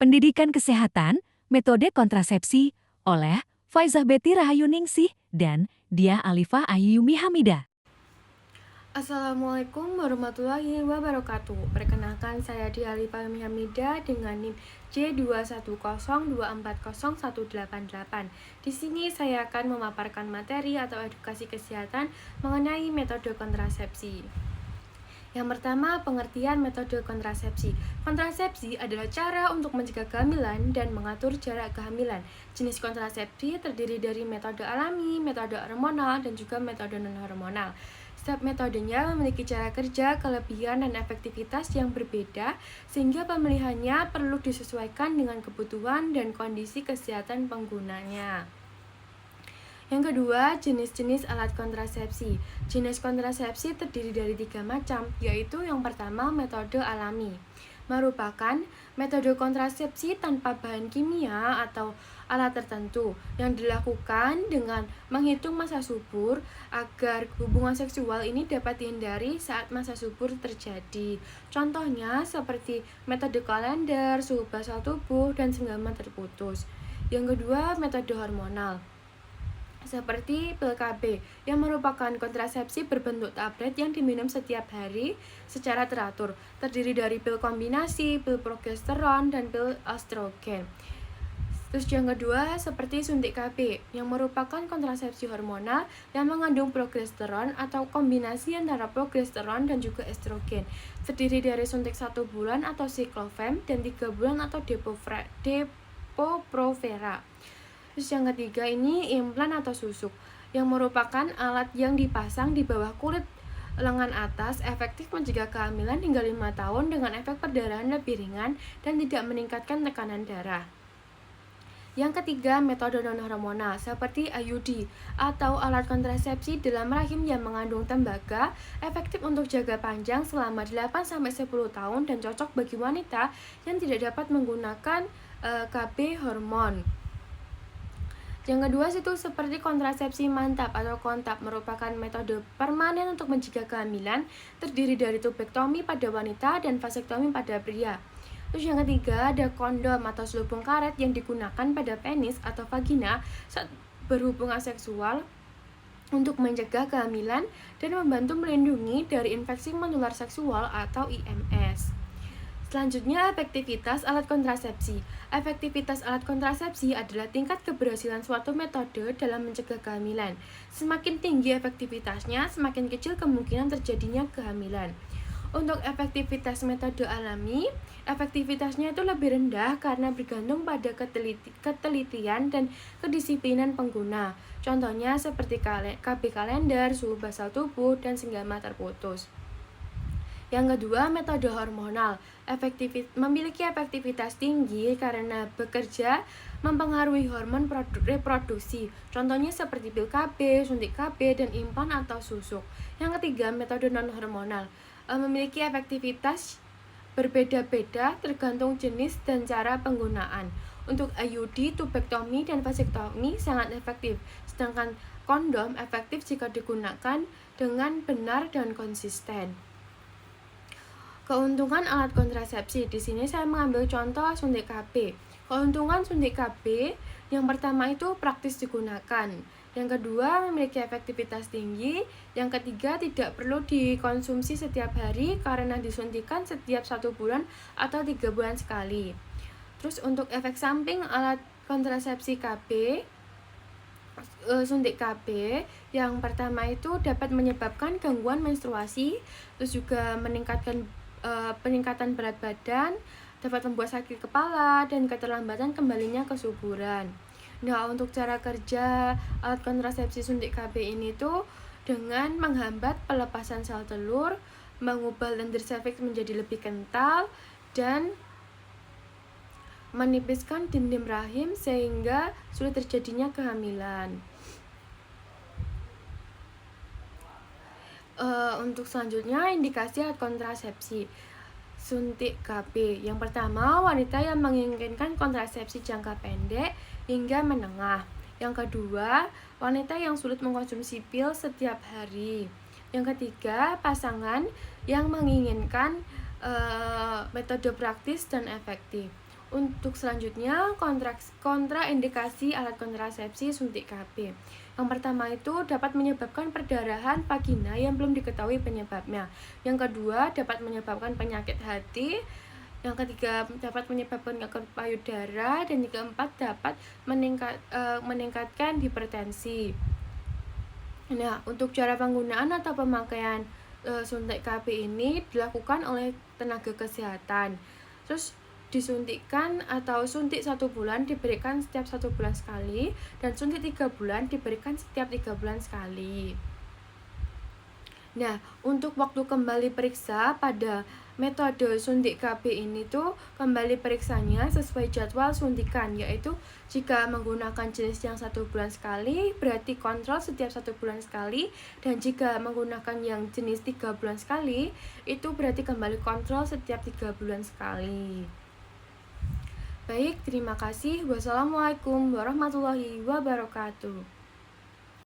Pendidikan Kesehatan, Metode Kontrasepsi oleh Faizah Betty Rahayuningsih dan Diah Alifah Ayyumi Hamidah. Assalamualaikum warahmatullahi wabarakatuh. Perkenalkan, saya Diah Alifah Ayyumi Hamidah dengan NIM J210240188. Di sini saya akan memaparkan materi atau edukasi kesehatan mengenai metode kontrasepsi. Yang pertama, pengertian metode kontrasepsi. Kontrasepsi adalah cara untuk mencegah kehamilan dan mengatur jarak kehamilan. Jenis kontrasepsi terdiri dari metode alami, metode hormonal, dan juga metode non-hormonal. Setiap metodenya memiliki cara kerja, kelebihan, dan efektivitas yang berbeda, sehingga pemilihannya perlu disesuaikan dengan kebutuhan dan kondisi kesehatan penggunanya. Yang kedua, jenis-jenis alat kontrasepsi. Jenis kontrasepsi terdiri dari 3 macam, yaitu yang pertama metode alami. Merupakan metode kontrasepsi tanpa bahan kimia atau alat tertentu yang dilakukan dengan menghitung masa subur agar hubungan seksual ini dapat dihindari saat masa subur terjadi. Contohnya seperti metode kalender, suhu basal tubuh, dan senggama terputus. Yang kedua, metode hormonal. Seperti pil KB yang merupakan kontrasepsi berbentuk tablet yang diminum setiap hari secara teratur, terdiri dari pil kombinasi, pil progesteron, dan pil estrogen. Terus yang kedua, seperti suntik KB yang merupakan kontrasepsi hormonal yang mengandung progesteron atau kombinasi antara progesteron dan juga estrogen, terdiri dari suntik 1 bulan atau Ciclofem dan 3 bulan atau Depo-Provera. Terus yang ketiga ini implan atau susuk yang merupakan alat yang dipasang di bawah kulit lengan atas, efektif mencegah kehamilan hingga 5 tahun dengan efek perdarahan lebih ringan dan tidak meningkatkan tekanan darah. Yang ketiga, metode non-hormonal seperti IUD atau alat kontrasepsi dalam rahim yang mengandung tembaga, efektif untuk jangka panjang selama 8-10 tahun dan cocok bagi wanita yang tidak dapat menggunakan KB hormon. Yang kedua itu seperti kontrasepsi mantap atau kontap, merupakan metode permanen untuk mencegah kehamilan, terdiri dari tubektomi pada wanita dan vasektomi pada pria. Terus yang ketiga ada kondom atau selubung karet yang digunakan pada penis atau vagina saat berhubungan seksual untuk mencegah kehamilan dan membantu melindungi dari infeksi menular seksual atau IMS. Selanjutnya, efektivitas alat kontrasepsi. Efektivitas alat kontrasepsi adalah tingkat keberhasilan suatu metode dalam mencegah kehamilan. Semakin tinggi efektivitasnya, semakin kecil kemungkinan terjadinya kehamilan. Untuk efektivitas metode alami, efektivitasnya itu lebih rendah karena bergantung pada ketelitian dan kedisiplinan pengguna. Contohnya seperti KB kalender, suhu basal tubuh, dan senggama terputus. Yang kedua, metode hormonal memiliki efektivitas tinggi karena bekerja mempengaruhi hormon reproduksi. Contohnya seperti pil KB, suntik KB, dan implan atau susuk. Yang ketiga, metode non-hormonal memiliki efektivitas berbeda-beda tergantung jenis dan cara penggunaan. Untuk IUD, tubektomi, dan vasektomi sangat efektif, sedangkan kondom efektif jika digunakan dengan benar dan konsisten. Keuntungan alat kontrasepsi. Di sini saya mengambil contoh suntik KB. Keuntungan suntik KB yang pertama itu praktis digunakan. Yang kedua, memiliki efektivitas tinggi. Yang ketiga, tidak perlu dikonsumsi setiap hari karena disuntikan setiap 1 bulan atau 3 bulan sekali. Terus untuk efek samping alat kontrasepsi KB, suntik KB yang pertama itu dapat menyebabkan gangguan menstruasi, terus juga peningkatan berat badan, dapat membuat sakit kepala, dan keterlambatan kembalinya kesuburan. Nah, untuk cara kerja alat kontrasepsi suntik KB ini tuh dengan menghambat pelepasan sel telur, mengubah lendir serviks menjadi lebih kental, dan menipiskan dinding rahim sehingga sulit terjadinya kehamilan. Untuk selanjutnya, indikasi alat kontrasepsi suntik KB. Yang pertama, wanita yang menginginkan kontrasepsi jangka pendek hingga menengah. Yang kedua, wanita yang sulit mengkonsumsi pil setiap hari. Yang ketiga, pasangan yang menginginkan metode praktis dan efektif. Untuk selanjutnya, kontraindikasi alat kontrasepsi suntik KB. Yang pertama itu dapat menyebabkan perdarahan vagina yang belum diketahui penyebabnya. Yang kedua, dapat menyebabkan penyakit hati. Yang ketiga, dapat menyebabkan kanker payudara. Dan yang keempat, dapat meningkatkan hipertensi. Nah, untuk cara penggunaan atau pemakaian suntik KB ini dilakukan oleh tenaga kesehatan. Terus disuntikkan atau suntik 1 bulan diberikan setiap 1 bulan sekali, dan suntik 3 bulan diberikan setiap 3 bulan sekali. Nah, untuk waktu kembali periksa pada metode suntik KB ini tuh kembali periksanya sesuai jadwal suntikan, yaitu jika menggunakan jenis yang 1 bulan sekali berarti kontrol setiap 1 bulan sekali, dan jika menggunakan yang jenis 3 bulan sekali itu berarti kembali kontrol setiap 3 bulan sekali. Baik, terima kasih. Wassalamualaikum warahmatullahi wabarakatuh.